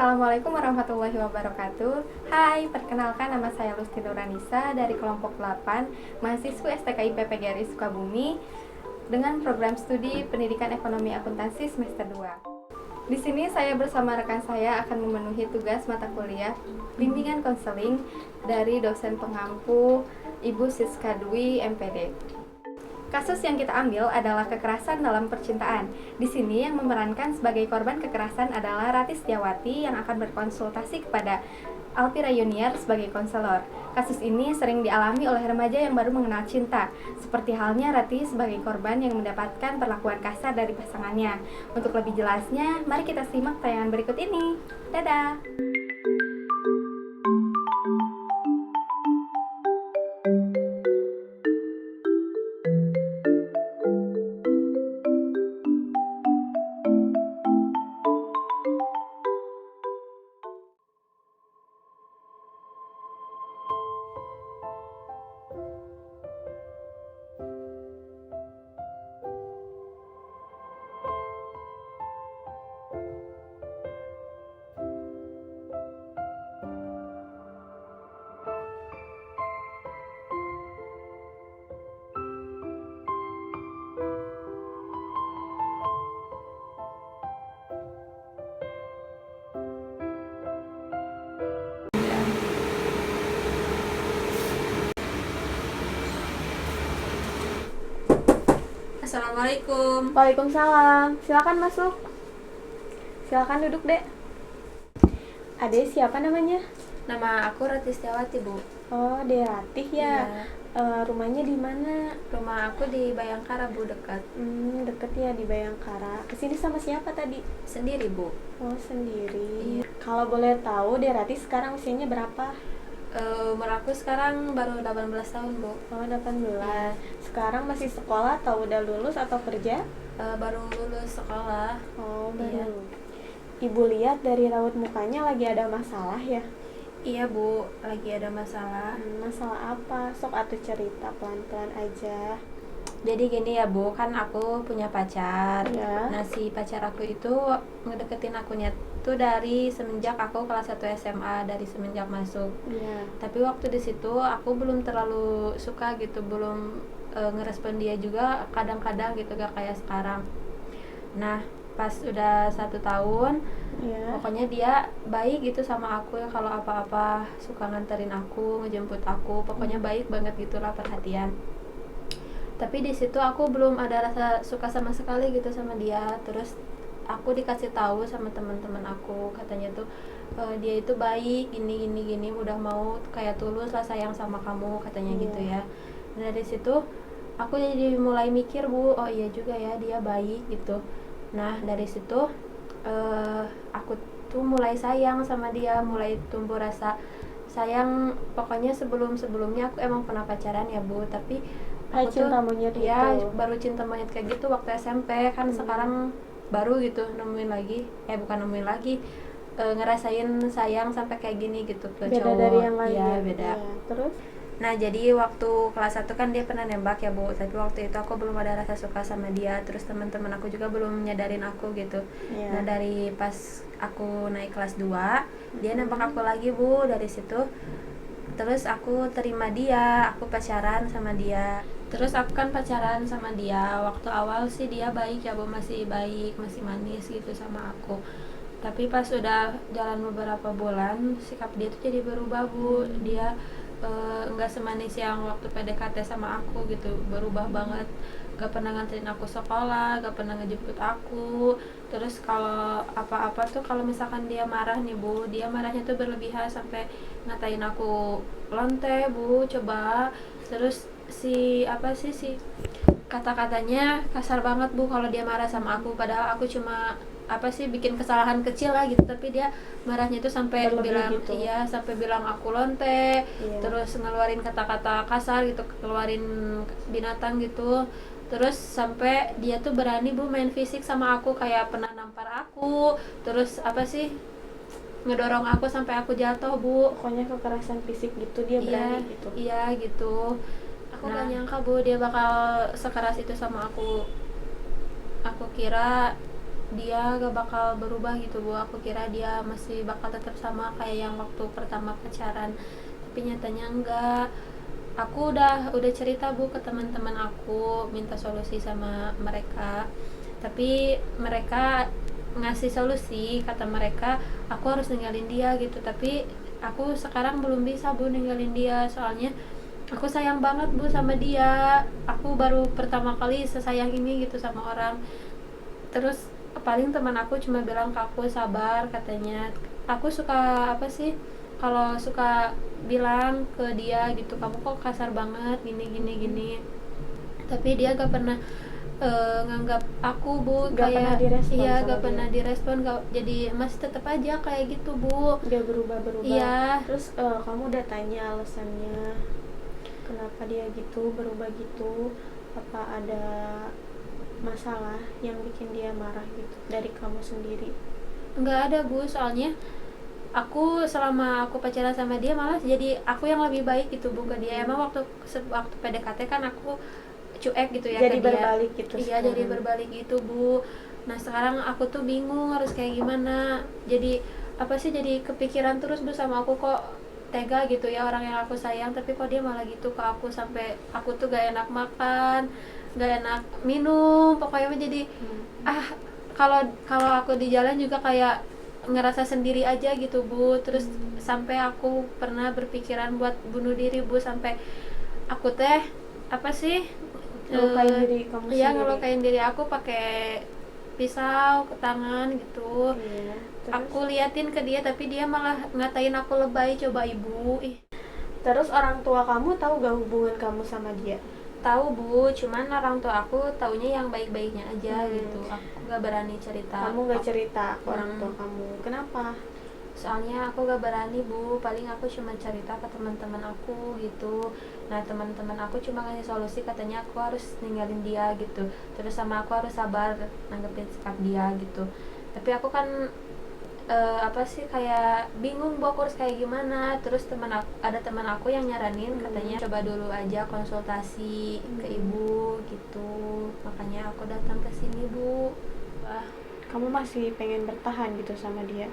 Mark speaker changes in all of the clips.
Speaker 1: Assalamualaikum warahmatullahi wabarakatuh. Hai, perkenalkan nama saya Lusti Nuranisa dari kelompok 8, mahasiswa STKI PPGRI Sukabumi dengan program studi Pendidikan Ekonomi Akuntansi semester 2. Di sini saya bersama rekan saya akan memenuhi tugas mata kuliah bimbingan konseling dari dosen pengampu Ibu Siska Dwi MPD. Kasus yang kita ambil adalah kekerasan dalam percintaan. Di sini yang memerankan sebagai korban kekerasan adalah Rati Setiawati yang akan berkonsultasi kepada Alpira Yuniar sebagai konselor. Kasus ini sering dialami oleh remaja yang baru mengenal cinta, seperti halnya Rati sebagai korban yang mendapatkan perlakuan kasar dari pasangannya. Untuk lebih jelasnya, mari kita simak tayangan berikut ini. Dadah!
Speaker 2: Assalamualaikum.
Speaker 3: Waalaikumsalam. Silakan masuk. Silakan duduk, Dek. Ade siapa namanya?
Speaker 2: Nama aku Rati Setiawati, Bu.
Speaker 3: Oh, Dek Ratih ya.
Speaker 2: Iya.
Speaker 3: Rumahnya di mana?
Speaker 2: Rumah aku di Bayangkara, Bu, dekat.
Speaker 3: Deket ya di Bayangkara. Kesini sama siapa tadi?
Speaker 2: Sendiri, Bu.
Speaker 3: Oh, sendiri.
Speaker 2: Iya.
Speaker 3: Kalau boleh tahu, Dek Ratih sekarang usianya berapa?
Speaker 2: Umur aku sekarang baru 18 tahun, Bu.
Speaker 3: Oh, 18.
Speaker 2: Iya.
Speaker 3: Sekarang masih sekolah atau udah lulus atau kerja?
Speaker 2: Baru lulus sekolah.
Speaker 3: Oh,
Speaker 2: Iya.
Speaker 3: baru. Ibu lihat dari raut mukanya lagi ada masalah ya?
Speaker 2: Iya, Bu. Lagi ada masalah.
Speaker 3: Masalah apa? Sok atuh cerita pelan-pelan aja.
Speaker 2: Jadi gini ya, Bu. Kan aku punya pacar.
Speaker 3: Ya.
Speaker 2: Nah, si pacar aku itu ngedeketin akunya tuh dari semenjak aku kelas 1 SMA, dari semenjak masuk.
Speaker 3: Iya.
Speaker 2: Tapi waktu di situ aku belum terlalu suka gitu, belum ngerespon dia juga kadang-kadang gitu, gak kayak sekarang. Nah, pas udah 1 tahun,
Speaker 3: Iya.
Speaker 2: pokoknya dia baik gitu sama aku ya, kalau apa-apa suka nganterin aku, ngejemput aku, pokoknya baik banget gitulah, perhatian. Tapi di situ aku belum ada rasa suka sama sekali gitu sama dia. Terus aku dikasih tahu sama teman-teman aku, katanya tuh dia itu baik, gini, udah mau kayak tulus lah sayang sama kamu, katanya gitu ya. Dan dari situ aku jadi mulai mikir, Bu, oh iya juga ya, dia baik gitu. Nah, dari situ aku tuh mulai sayang sama dia, mulai tumbuh rasa sayang. Pokoknya sebelumnya aku emang pernah pacaran ya, Bu, tapi aku tuh
Speaker 3: Cinta monyet
Speaker 2: ya
Speaker 3: gitu.
Speaker 2: baru cinta monyet kayak gitu waktu SMP kan. Sekarang baru gitu nemuin lagi, bukan nemuin lagi, ngerasain sayang sampai kayak gini gitu ke
Speaker 3: Beda
Speaker 2: cowok.
Speaker 3: dari yang lain
Speaker 2: Iya,
Speaker 3: ya?
Speaker 2: beda.
Speaker 3: Iya. Terus?
Speaker 2: Nah, jadi waktu kelas 1 kan dia pernah nembak ya, Bu. Tapi waktu itu aku belum ada rasa suka sama dia. Terus teman-teman aku juga belum nyadarin aku gitu.
Speaker 3: Iya.
Speaker 2: Nah, dari pas aku naik kelas 2, dia nembak aku lagi, Bu. Dari situ terus aku terima dia, aku pacaran sama dia. Terus aku kan pacaran sama dia. Waktu awal sih dia baik ya, Bu, masih baik, masih manis gitu sama aku. Tapi pas udah jalan beberapa bulan, sikap dia tuh jadi berubah, Bu. Dia nggak semanis yang waktu PDKT sama aku gitu, berubah banget. Gak pernah nganterin aku sekolah, gak pernah ngejemput aku. Terus kalau apa-apa tuh, kalau misalkan dia marah nih, Bu, dia marahnya tuh berlebihan sampai ngatain aku lonte, Bu, coba. Terus si kata-katanya kasar banget, Bu, kalau dia marah sama aku. Padahal aku cuma bikin kesalahan kecil lah gitu, tapi dia marahnya itu sampai
Speaker 3: Berlebih
Speaker 2: bilang
Speaker 3: gitu.
Speaker 2: iya, sampai bilang aku lonte.
Speaker 3: Iya.
Speaker 2: Terus ngeluarin kata-kata kasar gitu, keluarin binatang gitu. Terus sampai dia tuh berani, Bu, main fisik sama aku, kayak pernah nampar aku, terus ngedorong aku sampai aku jatuh, Bu.
Speaker 3: Pokoknya kekerasan fisik gitu dia berani gitu.
Speaker 2: Iya gitu. Aku gak nyangka, Bu, dia bakal sekeras itu sama aku. Aku kira dia gak bakal berubah gitu Bu. Aku kira dia masih bakal tetap sama kayak yang waktu pertama pacaran, tapi nyatanya enggak. Aku udah cerita Bu ke teman-teman aku, minta solusi sama mereka, tapi mereka ngasih solusi. Kata mereka aku harus ninggalin dia gitu, tapi aku sekarang belum bisa Bu ninggalin dia, soalnya aku sayang banget Bu sama dia. Aku baru pertama kali sesayang ini gitu sama orang. Terus paling teman aku cuma bilang ke aku sabar, katanya. Aku suka apa sih, kalau suka bilang ke dia gitu, kamu kok kasar banget gini gini gini, tapi dia gak pernah nganggap aku Bu.
Speaker 3: Gak pernah
Speaker 2: kayak
Speaker 3: direspon
Speaker 2: iya
Speaker 3: sama
Speaker 2: gak
Speaker 3: dia.
Speaker 2: pernah direspon, jadi masih tetap aja kayak gitu Bu.
Speaker 3: Gak berubah-berubah.
Speaker 2: Iya.
Speaker 3: Terus kamu udah tanya alasannya kenapa dia gitu, berubah gitu? Apa ada masalah yang bikin dia marah gitu dari kamu sendiri?
Speaker 2: Nggak ada Bu, soalnya aku selama aku pacaran sama dia malah jadi aku yang lebih baik gitu Bu ke dia. Emang waktu PDKT kan aku cuek gitu ya
Speaker 3: Jadi
Speaker 2: ke dia.
Speaker 3: berbalik gitu
Speaker 2: Iya
Speaker 3: sekarang.
Speaker 2: jadi berbalik gitu Bu. Nah sekarang aku tuh bingung harus kayak gimana. Jadi apa sih, jadi kepikiran terus Bu sama aku, kok tega gitu ya orang yang aku sayang, tapi kok dia malah gitu ke aku, sampai aku tuh gak enak makan, gak enak minum, pokoknya jadi kalau aku di jalan juga kayak ngerasa sendiri aja gitu Bu. Terus sampai aku pernah berpikiran buat bunuh diri Bu, sampai aku teh apa sih,
Speaker 3: Ngelukain diri kamu
Speaker 2: iya
Speaker 3: sendiri.
Speaker 2: ngelukain diri aku pakai pisau ke tangan gitu.
Speaker 3: Iya. Terus,
Speaker 2: Aku liatin ke dia tapi dia malah ngatain aku lebay, coba Ibu.
Speaker 3: terus orang tua kamu tahu gak hubungan kamu sama dia?
Speaker 2: Tahu Bu, cuman orang tua aku taunya yang baik-baiknya aja gitu. Aku gak berani cerita.
Speaker 3: Kamu gak cerita ke orang
Speaker 2: Hmm.
Speaker 3: tua kamu, kenapa?
Speaker 2: Soalnya aku gak berani Bu, paling aku cuma cerita ke teman-teman aku gitu. Nah teman-teman aku cuma ngasih solusi, katanya aku harus ninggalin dia gitu, terus sama aku harus sabar nanggepin sikap dia gitu. Tapi aku kan apa sih, kayak bingung Bu aku harus kayak gimana. Terus ada teman aku yang nyaranin, katanya coba dulu aja konsultasi ke ibu gitu. Makanya aku datang ke sini Bu. Wah,
Speaker 3: Kamu masih pengen bertahan gitu sama dia?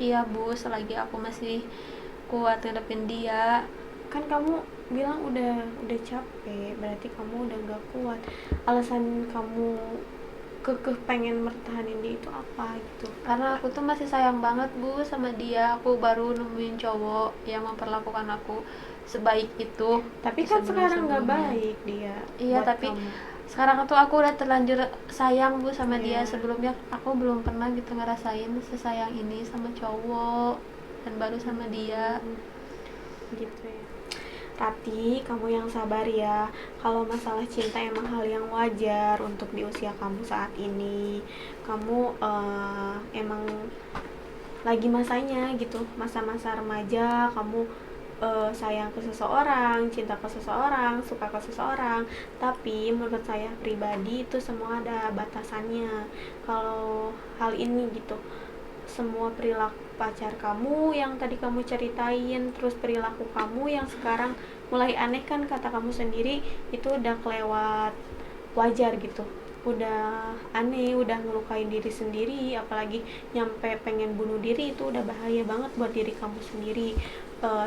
Speaker 2: iya Bu, selagi aku masih kuat ngadepin dia.
Speaker 3: Kan kamu bilang udah capek, berarti kamu udah gak kuat. Alasan kamu kekeh pengen mertahanin dia itu apa gitu?
Speaker 2: Karena aku tuh masih sayang banget Bu sama dia. Aku baru nemuin cowok yang memperlakukan aku sebaik itu.
Speaker 3: Tapi kan sekarang gak
Speaker 2: Sebelum-sebelumnya.
Speaker 3: baik dia.
Speaker 2: Iya,
Speaker 3: buat
Speaker 2: tapi
Speaker 3: kamu.
Speaker 2: sekarang tuh aku udah terlanjur sayang Bu sama dia.
Speaker 3: Iya.
Speaker 2: Sebelumnya aku belum pernah gitu ngerasain sesayang ini sama cowok, dan baru sama dia.
Speaker 3: Gitu ya. Rati, kamu yang sabar ya. Kalau masalah cinta emang hal yang wajar untuk di usia kamu saat ini. Kamu emang lagi masanya gitu, masa-masa remaja. Kamu sayang ke seseorang, cinta ke seseorang, suka ke seseorang. Tapi menurut saya pribadi itu semua ada batasannya. Kalau hal ini gitu, semua perilaku pacar kamu yang tadi kamu ceritain, terus perilaku kamu yang sekarang mulai aneh, kan kata kamu sendiri itu udah kelewat wajar gitu, udah aneh, udah ngelukain diri sendiri, apalagi nyampe pengen bunuh diri. Itu udah bahaya banget buat diri kamu sendiri.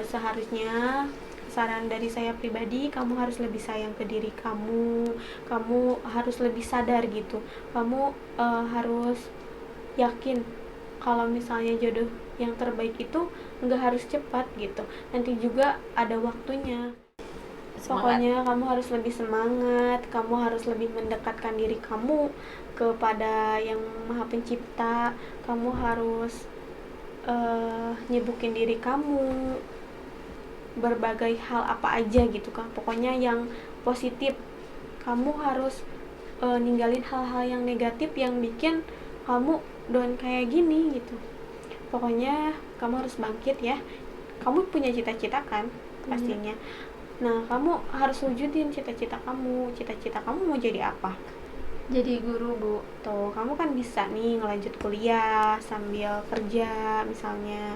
Speaker 3: Seharusnya saran dari saya pribadi, kamu harus lebih sayang ke diri kamu. Kamu harus lebih sadar gitu, kamu harus yakin kalau misalnya jodoh yang terbaik itu nggak harus cepat gitu, nanti juga ada waktunya. Pokoknya kamu harus lebih semangat, kamu harus lebih mendekatkan diri kamu kepada yang Maha Pencipta. Kamu harus nyibukin diri kamu berbagai hal apa aja gitu kan, pokoknya yang positif. Kamu harus ninggalin hal-hal yang negatif yang bikin kamu down kayak gini gitu. Pokoknya kamu harus bangkit ya. Kamu punya cita-cita kan pastinya. Nah, kamu harus wujudin cita-cita kamu. Cita-cita kamu mau jadi apa?
Speaker 2: Jadi guru Bu.
Speaker 3: Tuh, kamu kan bisa nih ngelanjut kuliah sambil kerja misalnya.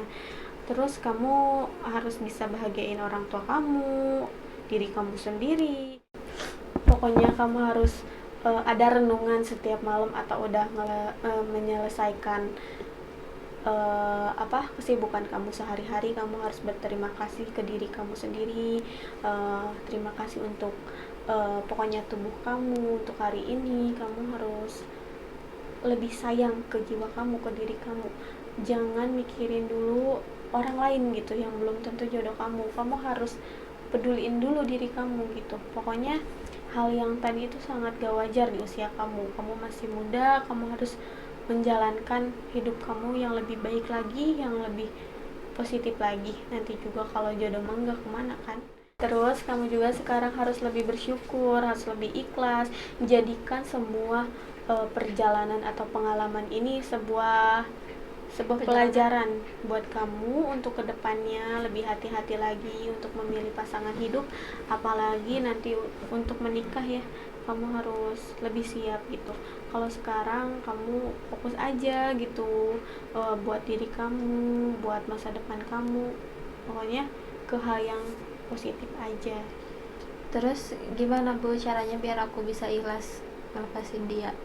Speaker 3: Terus kamu harus bisa bahagiain orang tua kamu, diri kamu sendiri. Pokoknya kamu harus ada renungan setiap malam atau udah menyelesaikan kesibukan kamu sehari-hari, kamu harus berterima kasih ke diri kamu sendiri. Terima kasih untuk pokoknya tubuh kamu untuk hari ini. Kamu harus lebih sayang ke jiwa kamu, ke diri kamu. Jangan mikirin dulu orang lain gitu yang belum tentu jodoh kamu. Kamu harus peduliin dulu diri kamu gitu. Pokoknya hal yang tadi itu sangat gak wajar di usia kamu. Kamu masih muda, kamu harus menjalankan hidup kamu yang lebih baik lagi, yang lebih positif lagi. Nanti juga kalau jodoh mah gak kemana kan. Terus kamu juga sekarang harus lebih bersyukur, harus lebih ikhlas. Jadikan semua perjalanan atau pengalaman ini sebuah pelajaran buat kamu untuk kedepannya lebih hati-hati lagi untuk memilih pasangan hidup, apalagi nanti untuk menikah ya. Kamu harus lebih siap gitu. Kalau sekarang kamu fokus aja gitu buat diri kamu, buat masa depan kamu, pokoknya ke hal yang positif aja.
Speaker 2: Terus gimana Bu caranya biar aku bisa ikhlas ngelepasin dia?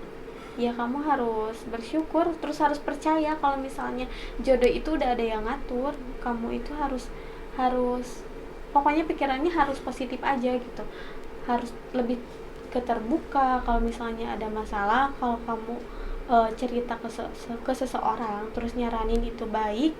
Speaker 3: Ya kamu harus bersyukur, terus harus percaya kalau misalnya jodoh itu udah ada yang ngatur. Kamu itu harus pokoknya pikirannya harus positif aja gitu. Harus lebih keterbuka kalau misalnya ada masalah. Kalau kamu cerita ke seseorang terus nyaranin itu baik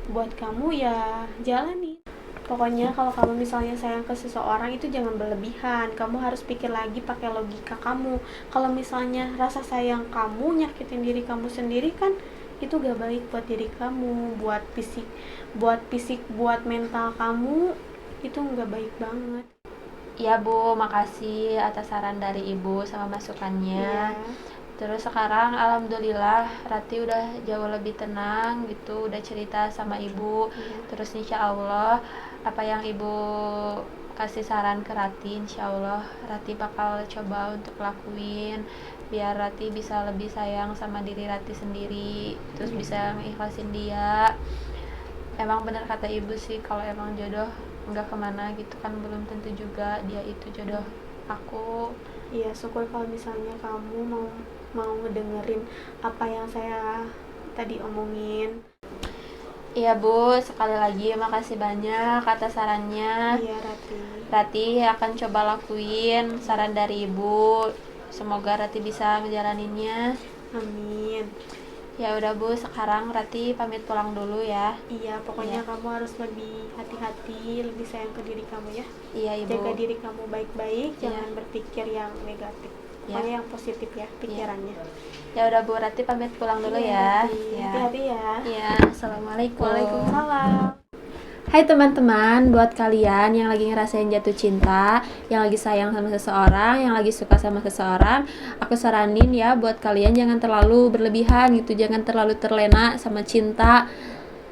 Speaker 3: buat kamu, ya jalani. Pokoknya kalau kamu misalnya sayang ke seseorang itu jangan berlebihan. Kamu harus pikir lagi pakai logika kamu. Kalau misalnya rasa sayang kamu nyakitin diri kamu sendiri kan itu gak baik buat diri kamu, buat fisik, buat mental kamu, itu gak baik banget.
Speaker 2: Ya Bu, makasih atas saran dari Ibu sama masukannya. Terus sekarang alhamdulillah Rati udah jauh lebih tenang gitu, udah cerita sama Ibu. Terus insya Allah apa yang Ibu kasih saran ke Rati, insya Allah Rati bakal coba untuk lakuin biar Rati bisa lebih sayang sama diri Rati sendiri, terus bisa mengikhlasin dia. Emang benar kata Ibu sih, kalau emang jodoh nggak kemana gitu kan belum tentu juga dia itu jodoh aku.
Speaker 3: Iya, syukur kalau misalnya kamu mau ngedengerin apa yang saya tadi omongin.
Speaker 2: Iya Bu, sekali lagi makasih banyak atas sarannya.
Speaker 3: Iya
Speaker 2: Rati akan coba lakuin saran dari Ibu. Semoga Rati bisa menjalaninnya.
Speaker 3: Amin.
Speaker 2: Ya udah Bu, sekarang Rati pamit pulang dulu ya.
Speaker 3: Iya, pokoknya kamu harus lebih hati-hati, lebih sayang ke diri kamu ya.
Speaker 2: Iya Ibu.
Speaker 3: Jaga diri kamu baik-baik, jangan berpikir yang negatif. Pokoknya yang positif ya pikirannya.
Speaker 2: Ya udah Bu, Rati pamit pulang dulu ya.
Speaker 3: Hati-hati ya.
Speaker 2: Iya, assalamualaikum.
Speaker 3: Waalaikumsalam.
Speaker 1: Hai teman-teman, buat kalian yang lagi ngerasain jatuh cinta, yang lagi sayang sama seseorang, yang lagi suka sama seseorang, aku saranin ya buat kalian jangan terlalu berlebihan gitu, jangan terlalu terlena sama cinta.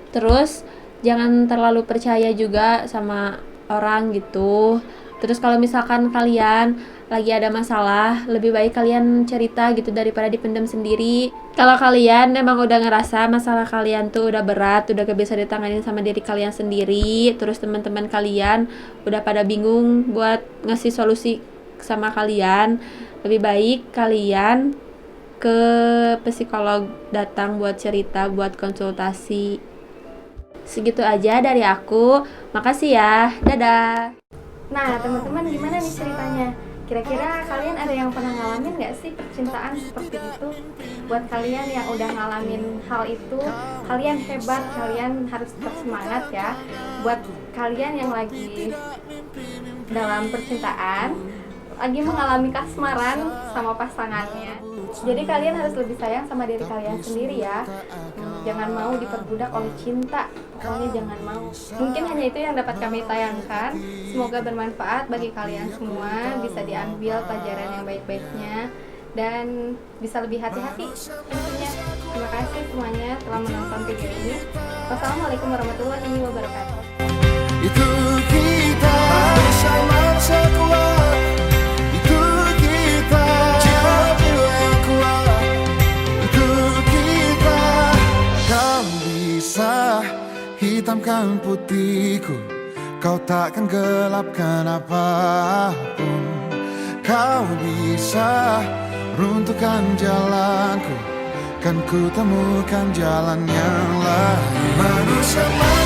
Speaker 1: Terus jangan terlalu percaya juga sama orang gitu. Terus kalau misalkan kalian lagi ada masalah, lebih baik kalian cerita gitu daripada dipendam sendiri. Kalau kalian emang udah ngerasa masalah kalian tuh udah berat, udah gak bisa ditanganin sama diri kalian sendiri, terus teman-teman kalian udah pada bingung buat ngasih solusi sama kalian, lebih baik kalian ke psikolog datang buat cerita, buat konsultasi. Segitu aja dari aku. Makasih ya. Dadah. Nah, teman-teman gimana nih ceritanya? Kira-kira kalian ada yang pernah ngalamin gak sih percintaan seperti itu? Buat kalian yang udah ngalamin hal itu, kalian hebat, kalian harus tetap semangat ya. Buat kalian yang lagi dalam percintaan, lagi mengalami kasmaran sama pasangannya, jadi kalian harus lebih sayang sama diri kalian sendiri ya. Jangan mau diperbudak oleh cinta, pokoknya jangan mau. Mungkin hanya itu yang dapat kami tayangkan. Semoga bermanfaat bagi kalian semua, bisa diambil pelajaran yang baik-baiknya dan bisa lebih hati-hati tentunya. Terima kasih semuanya telah menonton video ini. Wassalamualaikum warahmatullahi wabarakatuh.
Speaker 4: Itu kita bersama sekuat, itu kita jiwa-jiwa yang kuat, itu kita. Kau bisa hitamkan putihku, kau takkan gelapkan apapun. Kau bisa runtuhkan jalanku, kan ku temukan jalan yang lain. Manusia